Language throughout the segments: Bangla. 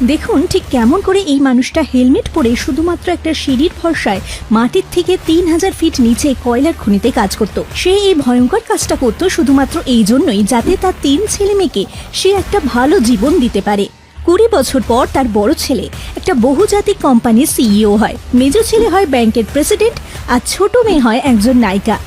দেখুন ঠিক কেমন করে এই মানুষটা হেলমেট পরে শুধুমাত্র একটা সিঁড়ির ভরসায় মাটির থেকে 3000 ফিট নিচে কয়লার খনিতে কাজ করত। সে এই ভয়ঙ্কর কাজটা করত শুধুমাত্র এই জন্যই যাতে তার 3 ছেলে মেয়েকে সে একটা ভালো জীবন দিতে পারে। 20 বছর পর তার বড় ছেলে একটা বহুজাতিক কোম্পানির সিইও হয়, মেজো ছেলে হয় ব্যাংকের প্রেসিডেন্ট, আর ছোট মেয়ে হয় একজন নায়িকা।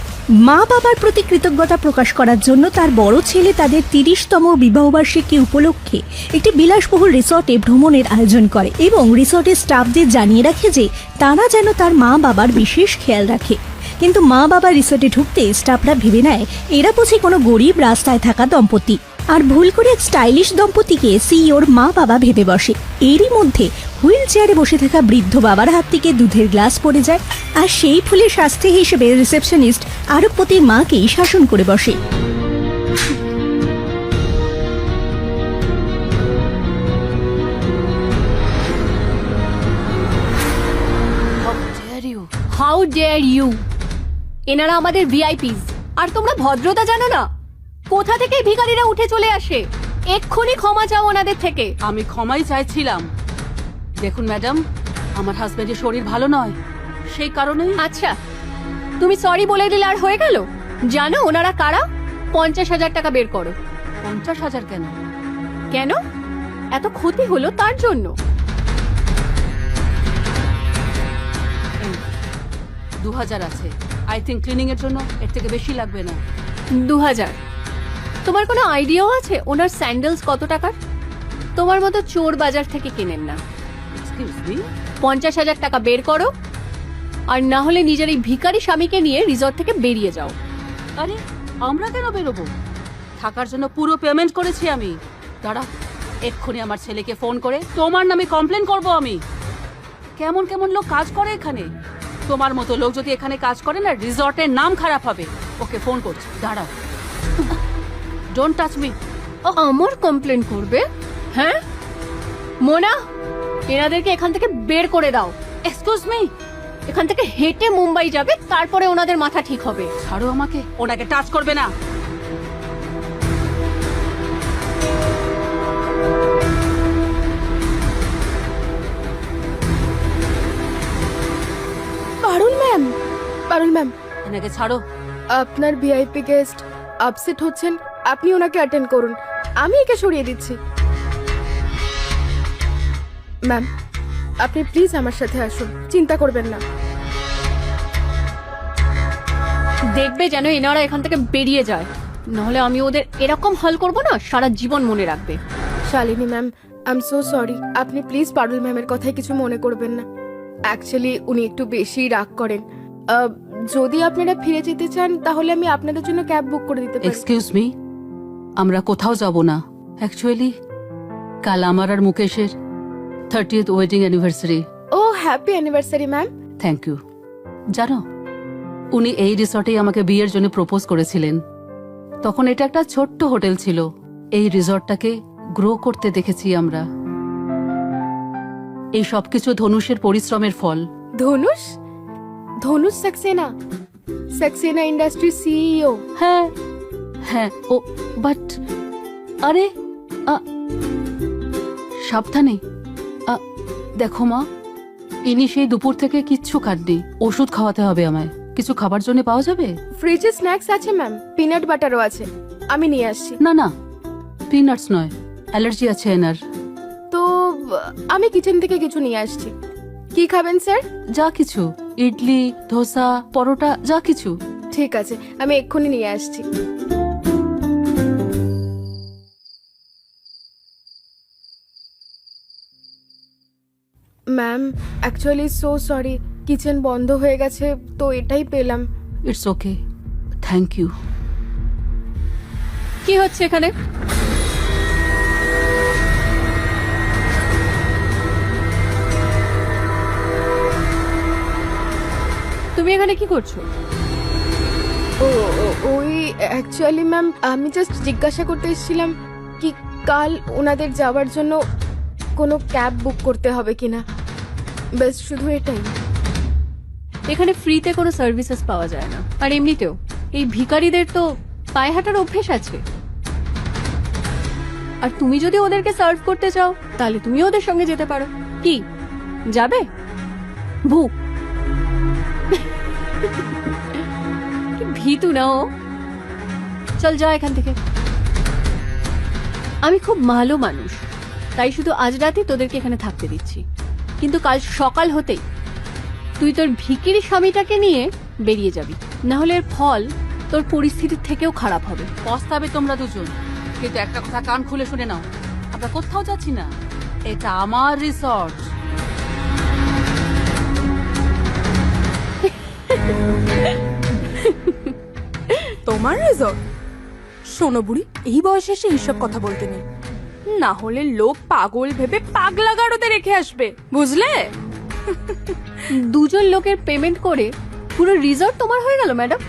মা বাবার প্রতি কৃতজ্ঞতা প্রকাশ করার জন্য তার বড় ছেলে তাদের 30তম বিবাহবার্ষিকী উপলক্ষে একটি বিলাসবহুল রিসর্টে ভ্রমণের আয়োজন করে এবং রিসর্টের স্টাফদের জানিয়ে রাখে যে তারা যেন তার মা বাবার বিশেষ খেয়াল রাখে। কিন্তু মা বাবা রিসর্টে ঢুকতে স্টাফরা ভেবে নেয় এরা বুঝি কোনো গরিব রাস্তায় থাকা দম্পতি, আর ভুল করে এক স্টাইলিশ দম্পতিকে সিইওর মা বাবা ভেবে বসে। এরই মধ্যে হুইল চেয়ারে বসে থাকা বৃদ্ধ বাবার হাত থেকে দুধের গ্লাস পড়ে যায়, আর সেই ফুলের শাস্তি হিসেবে রিসেপশনিস্ট আরবপতির মাকেই শাসন করে বসে। How dare you! এনারা আমাদের ভিআইপিস, আর তোমরা ভদ্রতা জানো না? কোথা থেকে ভিখারিরা উঠে চলে আসে? এক্ষুনি ক্ষমা চাও ওনাদের থেকে। আমি ক্ষমাই চাইছিলাম। দেখুন ম্যাডাম, আমার হাজবেন্ডের শরীর ভালো নয়, সেই কারণে। আচ্ছা, তুমি সরি বলে দিলে আর হয়ে গেল? জানো ওনারা কারা? 50,000 টাকা বের করো। 50,000 কেন? কেন? এত ক্ষতি হলো তার জন্য। 2000 আছে। আই থিঙ্ক ক্লিনিং এর জন্য এর থেকে বেশি লাগবে না। 2000? তোমার কোনো আইডিয়াও আছে ওনার স্যান্ডেলস কত টাকার? তোমার মতো চোর বাজার থেকে কেনেন না। Excuse me? 50,000 টাকা বের করো, আর না হলে নিজের এই ভিখারি স্বামীকে নিয়ে রিসর্ট থেকে বেরিয়ে যাও। আরে আমরা কেন বেরোবো? থাকার জন্য পুরো পেমেন্ট করেছি আমি। দাঁড়া, এক্ষুনি আমার ছেলেকে ফোন করে তোমার নামে কমপ্লেন করব আমি। কেমন কেমন লোক কাজ করে এখানে। তোমার মতো লোক যদি এখানে কাজ করে না, রিসর্টের নাম খারাপ হবে। ওকে ফোন করছি, দাঁড়াও। Don't touch me. আমার কমপ্লেন করবে? হ্যাঁ মোনা, এনাদেরকে এখান থেকে বের করে দাও। Excuse me? এখান থেকে হেঁটে মুম্বাই যাবে, তারপরে ওনাদের মাথা ঠিক হবে। ছাড়ো আমাকে, ওনাকে টাচ করবে না। পারুল ম্যাম, এনাকে ছাড়ো। আপনার ভিআইপি গেস্ট আপসেট হচ্ছেন, আপনি ওনাকে অ্যাটেন্ড করুন, আমি একে সরিয়ে দিচ্ছি। ম্যাম, আপনি প্লিজ আমার সাথে আসুন, চিন্তা করবেন না। দেখবে যেন এনারা এখান থেকে বেরিয়ে যায়, নাহলে আমি ওদের এরকম হাল করব না, সারা জীবন মনে রাখবে। Shalini ma'am, I am so sorry, আপনি প্লিজ পারুল ম্যামের কথায় কিছু মনে করবেন না। অ্যাকচুয়ালি উনি একটু বেশি রাগ করেন। যদি আপনারা ফিরে যেতে চান তাহলে আমি আপনাদের জন্য ক্যাব বুক করে দিতে পারি। এক্সকিউজ মি, আমরা কোথাও যাব না। অ্যাকচুয়ালি কাল আমার আর মুকেশের 30th ওয়েডিং অ্যানিভার্সারি। ও happy anniversary ma'am. Thank you. জানো, উনি এই রিসর্টেই আমাকে বিয়ের জন্য প্রপোজ করেছিলেন। তখন এটা একটা ছোট্ট হোটেল ছিল। এই রিসর্টটাকে গ্রো করতে দেখেছি আমরা। এই সবকিছু ধনুষের পরিশ্রমের ফল। ধনুষ? Dhanush Saxena, Saxena industry CEO. হ্যাঁ হ্যাঁ, ও বাট আরে সাবধানে। দেখো মা, ইনি সেই দুপুর থেকে কিচ্ছু খাননি। ওষুধ খাওয়াতে হবে আমায়। কিছু খাবার জন্য পাওয়া যাবে? ফ্রিজে স্ন্যাক্স আছে ম্যাম, পিনাট বাটারও আছে, আমি নিয়ে আসছি। না না, পিনাটস নয়, অ্যালার্জি আছে এনার। তো আমি কিচেন থেকে কিছু নিয়ে আসছি। কি খাবেন স্যার? যা কিছু, ইডলি, ধোসা, পরোটা, যা কিছু। ঠিক আছে, আমি এক্ষুনি নিয়ে আসছি। Ma'am, actually so sorry, kitchen বন্ধ হয়ে গেছে তো এটাই পেলাম। It's okay, thank you. কি হচ্ছে এখানে? তুমি এখানে কি করছো? ওই অ্যাকচুয়ালি ম্যাম, আমি জাস্ট জিজ্ঞাসা করতে এসেছিলাম কি কাল ওনাদের যাওয়ার জন্য কোনো ক্যাব বুক করতে হবে কিনা, ব্যাস শুধু এটাই। এখানে ফ্রিতে কোনো সার্ভিসেস পাওয়া যায় না, আর এমনিতেও এই ভিখারিদের তো পায়ে হাঁটার অভ্যেস আছে। আর তুমি যদি ওদেরকে সার্ভ করতে চাও তাহলে তুমি ওদের সঙ্গে যেতে পারো। কি যাবে? ভূ কি ভীতু না ও। চল যা এখান থেকে। আমি খুব ভালো মানুষ, তাই শুধু আজ রাতে তোদেরকে এখানে থাকতে দিচ্ছি, কিন্তু কাল সকাল হতেই তুই তোর ভিখিরি স্বামীটাকে নিয়ে বেরিয়ে যাবি, না হলে এর ফল তোর পরিস্থিতির থেকেও খারাপ হবে। পস্তাবে তোমরা দুজন, কিন্তু একটা কথা কান খুলে শুনে নাও, আমরা কোথাও যাচ্ছি না, এটা আমার রিসর্ট। তোমার রিসর্ট? শোনো বুড়ি, এই বয়সে এসে এইসব কথা বলতে নেই, না হলে লোক পাগল ভেবে পাগলা গাড়োতে রেখে আসবে, বুঝলে? দুজন লোকের পেমেন্ট করে পুরো রিসর্ট তোমার হয়ে গেল ম্যাডাম।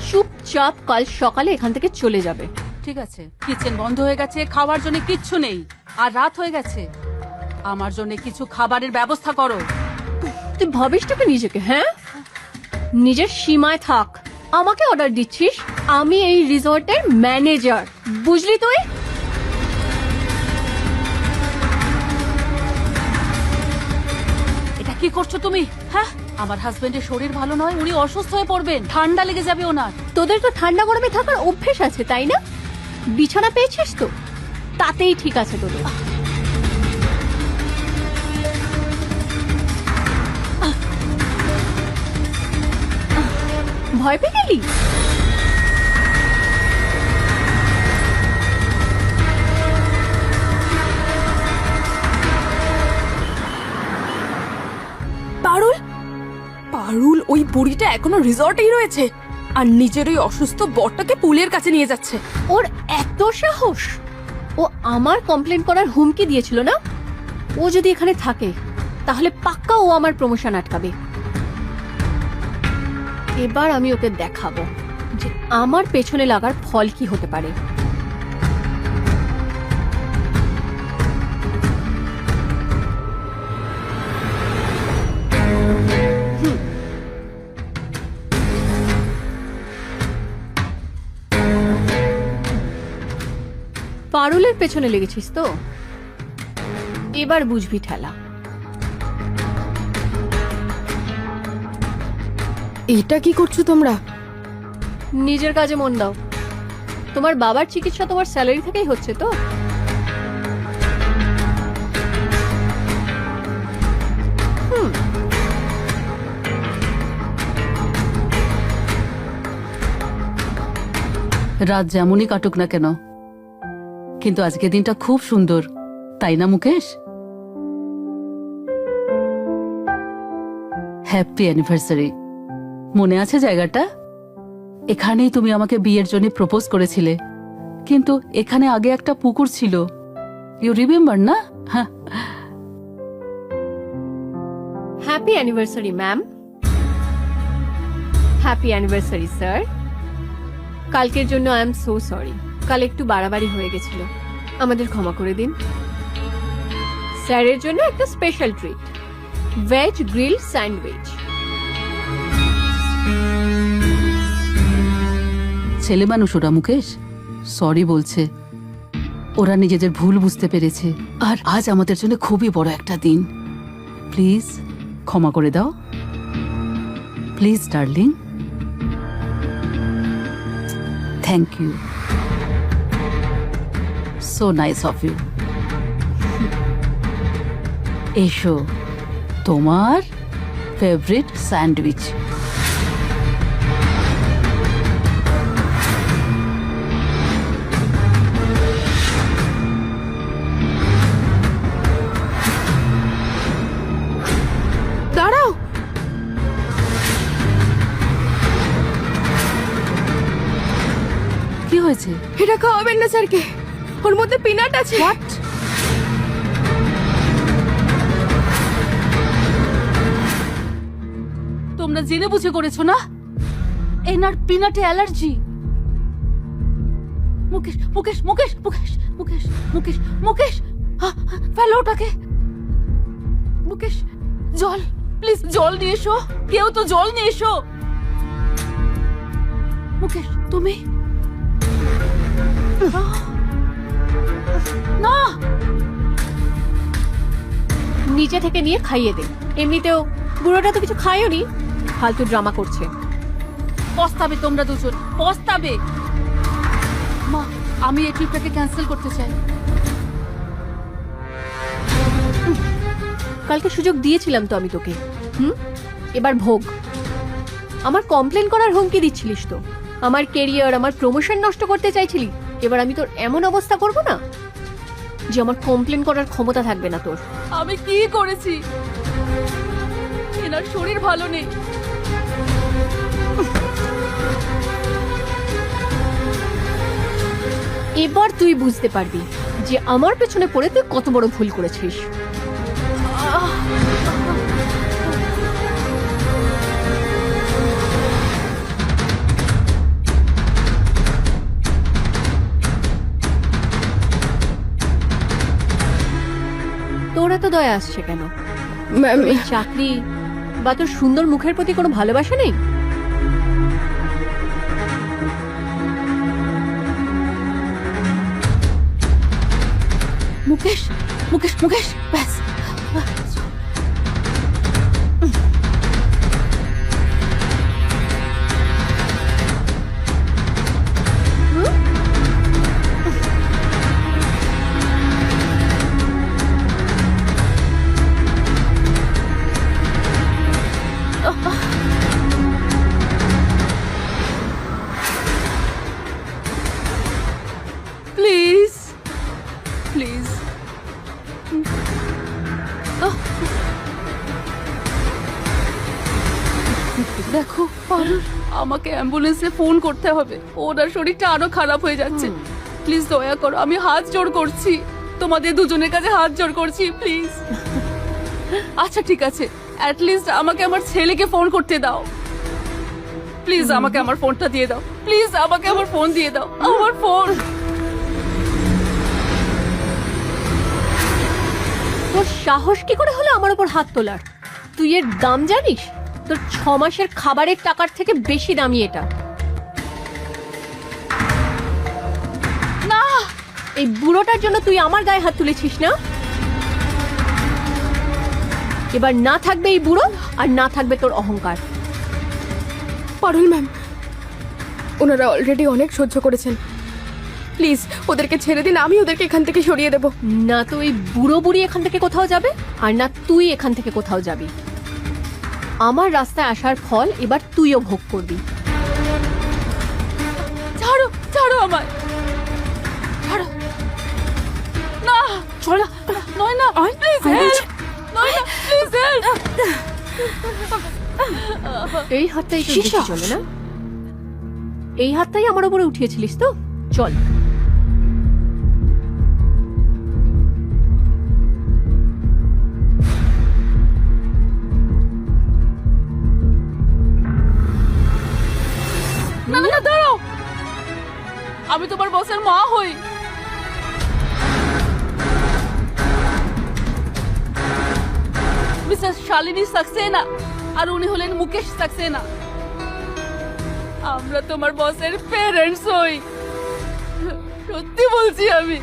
চুপচাপ কাল সকালে এখান থেকে চলে যাবে। ঠিক আছে, কিচেন বন্ধ হয়ে গেছে, খাওয়ার জন্য কিচ্ছু নেই, আর রাত হয়ে গেছে, আমার জন্য কিছু খাবারের ব্যবস্থা করো। তুই ভাবিসটাকে নিজেকে, হ্যাঁ? নিজের সীমায় থাক। আমাকে অর্ডার দিচ্ছিস? আমি এই রিসর্টের ম্যানেজার, বুঝলি তুই? এটা কি করছো তুমি? হ্যাঁ, আমার হাজবেন্ডের শরীর ভালো নয়, উনি অসুস্থ হয়ে পড়বেন, ঠান্ডা লেগে যাবে ওনার। তোদের তো ঠান্ডা গরমে থাকার অভ্যেস আছে, তাই না? বিছানা পেয়েছিস তো, তাতেই ঠিক আছে তোদের। ভয় পেয়ে গেলি? পারুল, পারুল, ওই বুড়িটা এখনো রিসর্টেই রয়েছে আর নিজের ওই অসুস্থ বরটাকে পুলের কাছে নিয়ে যাচ্ছে। ওর এত সাহস! ও আমার কমপ্লেন করার হুমকি দিয়েছিল না? ও যদি এখানে থাকে তাহলে পাক্কা ও আমার প্রমোশন আটকাবে। এবার আমি ওকে দেখাবো যে আমার পেছনে লাগার ফল কি হতে পারে। পারুলের পেছনে লেগেছিস তো, এবার বুঝবি ঠেলা। এটা কি করছো তোমরা? নিজের কাজে মন দাও। তোমার বাবার চিকিৎসা তোমার স্যালারি থেকেই হচ্ছে তো? রাত যেমনই কাটুক না কেন, কিন্তু আজকের দিনটা খুব সুন্দর, তাই না মুকেশ? Happy anniversary. মনে আছে জায়গাটা? এখানেই তুমি আমাকে বিয়ের জন্য প্রপোজ করেছিলে, কিন্তু এখানে আগে একটা পুকুর ছিল, ইউ রিমেম্বার না? Happy anniversary ma'am. Happy anniversary sir. কালকের জন্য আই এম সো সরি, কাল একটু বাড়াবাড়ি হয়ে গেছিল, আমাদের ক্ষমা করে দিন। স্যারের জন্য একটা special treat, veg grill sandwich. ছেলে মানুষ ওরা মুকেশ, সরি বলছে, ওরা নিজেদের ভুল বুঝতে পেরেছে, আর আজ আমাদের জন্য খুবই বড় একটা দিন। প্লিজ ক্ষমা করে দাও, please darling. Thank you, so nice of you. এসো, তোমার ফেভারিট স্যান্ডউইচ। দাঁড়াও, কি হয়েছে? এটা খাওয়াবেন না স্যারকে, ওর মধ্যে পিনাট আছে। তোমরা জেনে বুঝে করেছো না? এনার পিনাটে অ্যালার্জি। মুকেশ মুকেশ মুকেশ মুকেশ মুকেশ মুকেশ মুকেশ, ফেলো ওটাকে। মুকেশ, জল, প্লিজ জল নিয়ে এসো, কেউ তো জল নিয়ে এসো। মুকেশ, তুমি না নিচে থেকে নিয়ে খাইয়ে দে। এমনিতেও বুড়োটা তো কিছু খায়ও নি, ফালতু ড্রামা করছে। পস্তাবে তোমরা দুজন, পস্তাবে। মা, আমি এই ট্রিপটাকে ক্যান্সেল করতে চাই। কালকে সুযোগ দিয়েছিলাম তো আমি তোকে। এবার ভোগ। আমার কমপ্লেন করার হুমকি দিচ্ছিলিস তো, আমার কেরিয়ার, আমার প্রমোশন নষ্ট করতে চাইছিলি। এবার আমি তোর এমন অবস্থা করব না যে আমার কমপ্লেন করার ক্ষমতা থাকবে না তোর। আমি কি করেছি? এনার শরীর ভালো নেই। এবার তুই বুঝতে পারবি যে আমার পেছনে পড়ে তুই কত বড় ভুল করেছিস। তোর এত দয়া আসছে কেন? ম্যাম, এই চাকরি বা তোর সুন্দর মুখের প্রতি কোনো ভালোবাসা নেই? মুকেশ, মুকেশ, মুকেশ, ব্যাস। Please, please. দেখো পারুল, আমাকে অ্যাম্বুলেন্সে ফোন করতে হবে। ওনার শরীরটা আরো খারাপ হয়ে যাচ্ছে। প্লিজ দয়া করো, আমি হাত জোড় করছি, তোমাদের দুজনের কাছে হাত জোড় করছি, প্লিজ। আচ্ছা ঠিক আছে, অ্যাটলিস্ট আমাকে আমার ছেলেকে ফোন করতে দাও। প্লিজ আমাকে আমার ফোনটা দিয়ে দাও, প্লিজ আমাকে আমার ফোন দিয়ে দাও, আমার ফোন। তোর সাহস কি করে হলো আমার উপর হাত তোলার? তুই এর দাম জানিস? তোর 6 মাসের খাবারের টাকার থেকে বেশি দামি এটা। না, এই বুড়োটার জন্য তুই আমার গায়ে হাত তুলেছিস না? এবার না থাকবে এই বুড়ো, আর না থাকবে তোর অহংকার। পারুল ম্যাম, ওনারা অলরেডি অনেক সহ্য করেছেন। প্লিজ ওদেরকে ছেড়ে দিন, আমি ওদেরকে এখান থেকে সরিয়ে দেবো। না তো এই বুড়ো বুড়ি এখান থেকে কোথাও যাবে, আর না তুই এখান থেকে কোথাও যাবি। আমার রাস্তায় আসার ফল এবার তুইও ভোগ করবি। ছাড়ো, ছাড়ো আমায়, ছাড়ো। না, চল নয় না, প্লিজ হেল্প, নয় না, প্লিজ হেল্প। এই হাতটাই তো বেশি চলে না? এই হাতটাই আমার উপরে উঠিয়েছিলিস তো? চল। না না না, দাঁড়াও, আমি তোমার বসের মা হই। মিসেস শালিনী সাক্সেনা, আর উনি হলেন মুকেশ সাক্সেনা। আমরা তোমার বসের প্যারেন্টস হই, সত্যি বলছি আমি।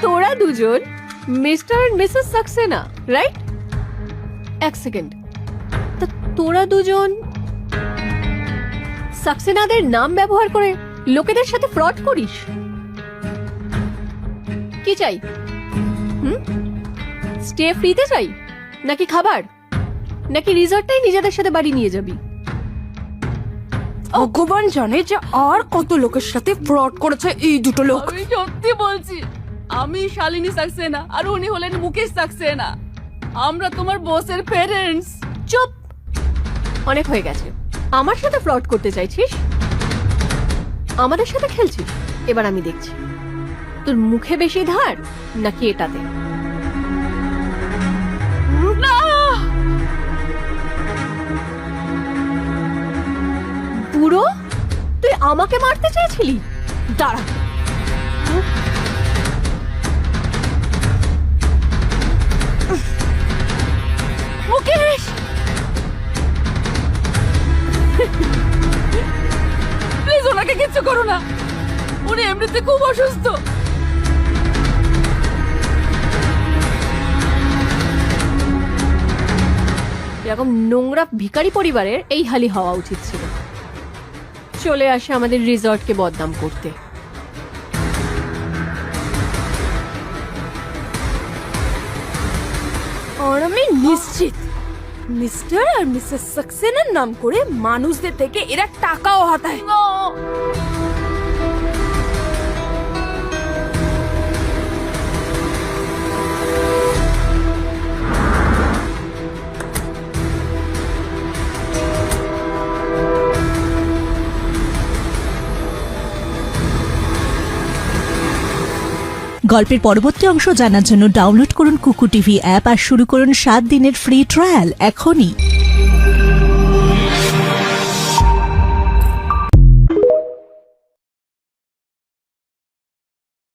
তোরা দুজন mister and missus Saxena, right? এক সেকেন্ড, তা তোরা দুজন সাক্সেনাদের নাম ব্যবহার করে লোকেদের সাথে ফ্রড করিস? কি চাই? স্টে ফ্রিতে চাই, নাকি খাবার, নাকি রিসর্টটাই নিজেদের সাথে বাড়ি নিয়ে যাবি? ভগবান জানে যে আর কত লোকের সাথে ফ্রড করেছে এই দুটো লোক। আমি সত্যি বলছি, আমি শালিনী সাক্সেনা, আর উনি হলেন মুকেশ সাক্সেনা। আমরা তোমার বসের প্যারেন্টস। চুপ, অনেক হয়ে গেছে। আমার সাথে ফ্রড করতে চাইছিস, আমাদের সাথে খেলছিস। এবার আমি দেখছি তোর মুখে বেশি ধার নাকি এটাতে। না, বুড়ো, তুই আমাকে মারতে চাইছিলি? দাঁড়া। দাদি খুব অসুস্থ। এরকম নোংরা ভিখারি পরিবারের এই হালি হওয়া উচিত ছিল। চলে আসে আমাদের রিসর্টকে বদনাম করতে। আর আমি নিশ্চিত মিস্টার আর মিসেস সাক্সেনার নাম করে মানুষদের থেকে এরা টাকাও হাতায়। গল্পের পরবর্তী অংশ জানার জন্য ডাউনলোড করুন কুকু টিভি অ্যাপ আর শুরু করুন 7 দিনের ফ্রি ট্রায়াল এখনই।